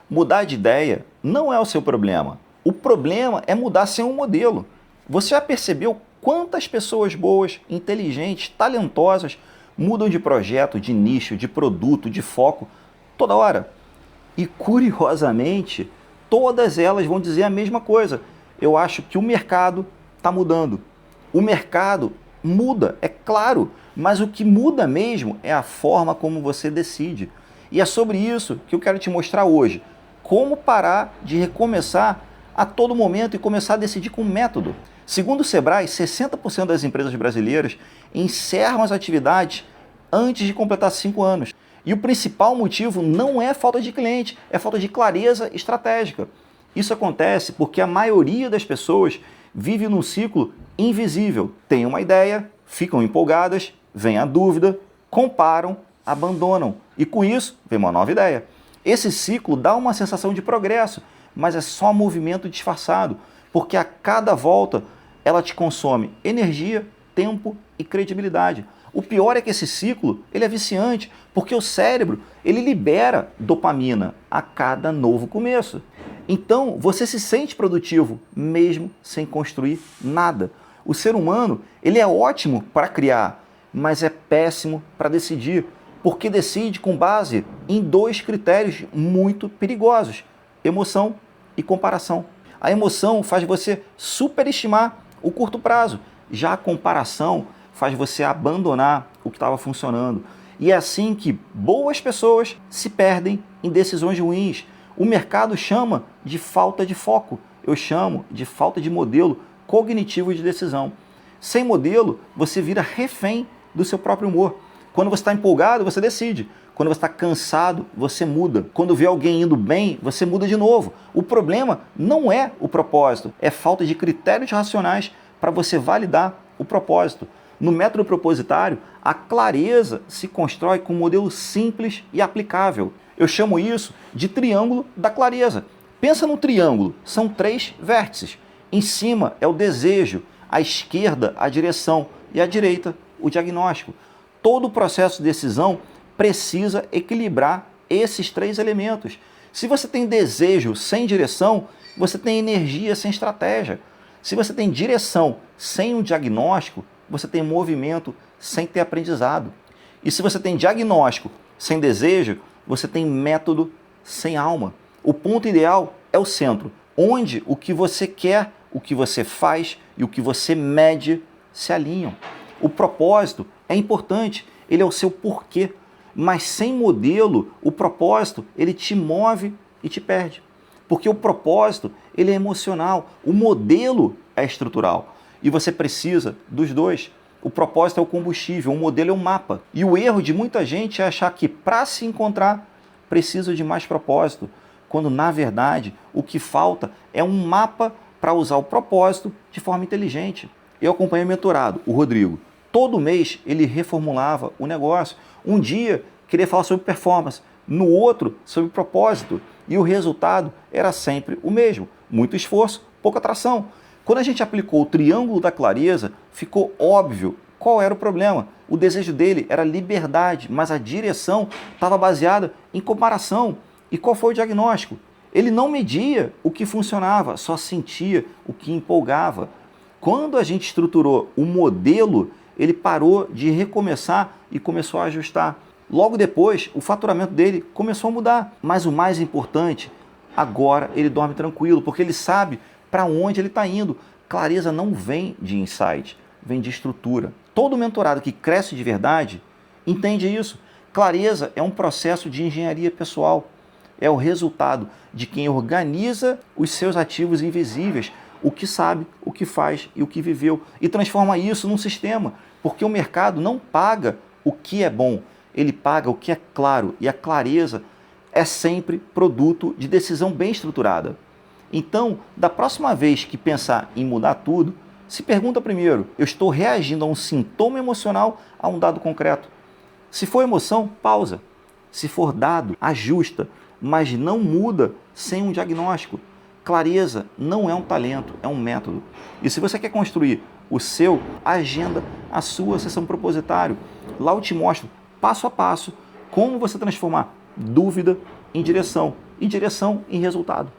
Mudar de ideia não é o seu problema. O problema é mudar sem um modelo. Você já percebeu quantas pessoas boas, inteligentes, talentosas mudam de projeto, de nicho, de produto, de foco toda hora? E curiosamente, todas elas vão dizer a mesma coisa. Eu acho que o mercado está mudando. O mercado muda, é claro, mas o que muda mesmo é a forma como você decide. E é sobre isso que eu quero te mostrar hoje. Como parar de recomeçar a todo momento e começar a decidir com método. Segundo o Sebrae, 60% das empresas brasileiras encerram as atividades antes de completar 5 anos. E o principal motivo não é falta de cliente, é falta de clareza estratégica. Isso acontece porque a maioria das pessoas vive num ciclo invisível. Tem uma ideia, ficam empolgadas, vem a dúvida, comparam, abandonam. E com isso, vem uma nova ideia. Esse ciclo dá uma sensação de progresso, mas é só movimento disfarçado, porque a cada volta ela te consome energia, tempo e credibilidade. O pior é que esse ciclo ele é viciante, porque o cérebro ele libera dopamina a cada novo começo. Então você se sente produtivo mesmo sem construir nada. O ser humano ele é ótimo para criar, mas é péssimo para decidir, porque decide com base em 2 critérios muito perigosos: emoção e comparação. A emoção faz você superestimar o curto prazo, já a comparação faz você abandonar o que estava funcionando. E é assim que boas pessoas se perdem em decisões ruins. O mercado chama de falta de foco, eu chamo de falta de modelo cognitivo de decisão. Sem modelo, você vira refém do seu próprio humor. Quando você está empolgado, você decide. Quando você está cansado, você muda. Quando vê alguém indo bem, você muda de novo. O problema não é o propósito, é falta de critérios racionais para você validar o propósito. No método propositário, a clareza se constrói com um modelo simples e aplicável. Eu chamo isso de triângulo da clareza. Pensa no triângulo, são 3 vértices. Em cima é o desejo, à esquerda a direção e à direita o diagnóstico. Todo o processo de decisão precisa equilibrar esses 3 elementos. Se você tem desejo sem direção, você tem energia sem estratégia. Se você tem direção sem um diagnóstico, você tem movimento sem ter aprendizado. E se você tem diagnóstico sem desejo, você tem método sem alma. O ponto ideal é o centro, onde o que você quer, o que você faz e o que você mede se alinham. O propósito é importante, ele é o seu porquê, mas sem modelo, o propósito ele te move e te perde. Porque o propósito ele é emocional, o modelo é estrutural. E você precisa dos 2. O propósito é o combustível, o modelo é o mapa. E o erro de muita gente é achar que para se encontrar precisa de mais propósito, quando na verdade o que falta é um mapa para usar o propósito de forma inteligente. Eu acompanhei o mentorado, o Rodrigo. Todo mês ele reformulava o negócio. Um dia queria falar sobre performance, no outro sobre propósito. E o resultado era sempre o mesmo: muito esforço, pouca atração. Quando a gente aplicou o triângulo da clareza, ficou óbvio qual era o problema. O desejo dele era liberdade, mas a direção estava baseada em comparação. E qual foi o diagnóstico? Ele não media o que funcionava, só sentia o que empolgava. Quando a gente estruturou o modelo, ele parou de recomeçar e começou a ajustar. Logo depois, o faturamento dele começou a mudar. Mas o mais importante, agora ele dorme tranquilo, porque ele sabe para onde ele está indo. Clareza não vem de insight, vem de estrutura. Todo mentorado que cresce de verdade entende isso. Clareza é um processo de engenharia pessoal. É o resultado de quem organiza os seus ativos invisíveis, o que sabe, o que faz e o que viveu, e transforma isso num sistema, porque o mercado não paga o que é bom, ele paga o que é claro, e a clareza é sempre produto de decisão bem estruturada. Então, da próxima vez que pensar em mudar tudo, se pergunta primeiro: eu estou reagindo a um sintoma emocional, a um dado concreto? Se for emoção, pausa. Se for dado, ajusta, mas não muda sem um diagnóstico. Clareza não é um talento, é um método. E se você quer construir o seu, agenda a sua sessão propositário. Lá eu te mostro, passo a passo, como você transformar dúvida em direção, e direção em resultado.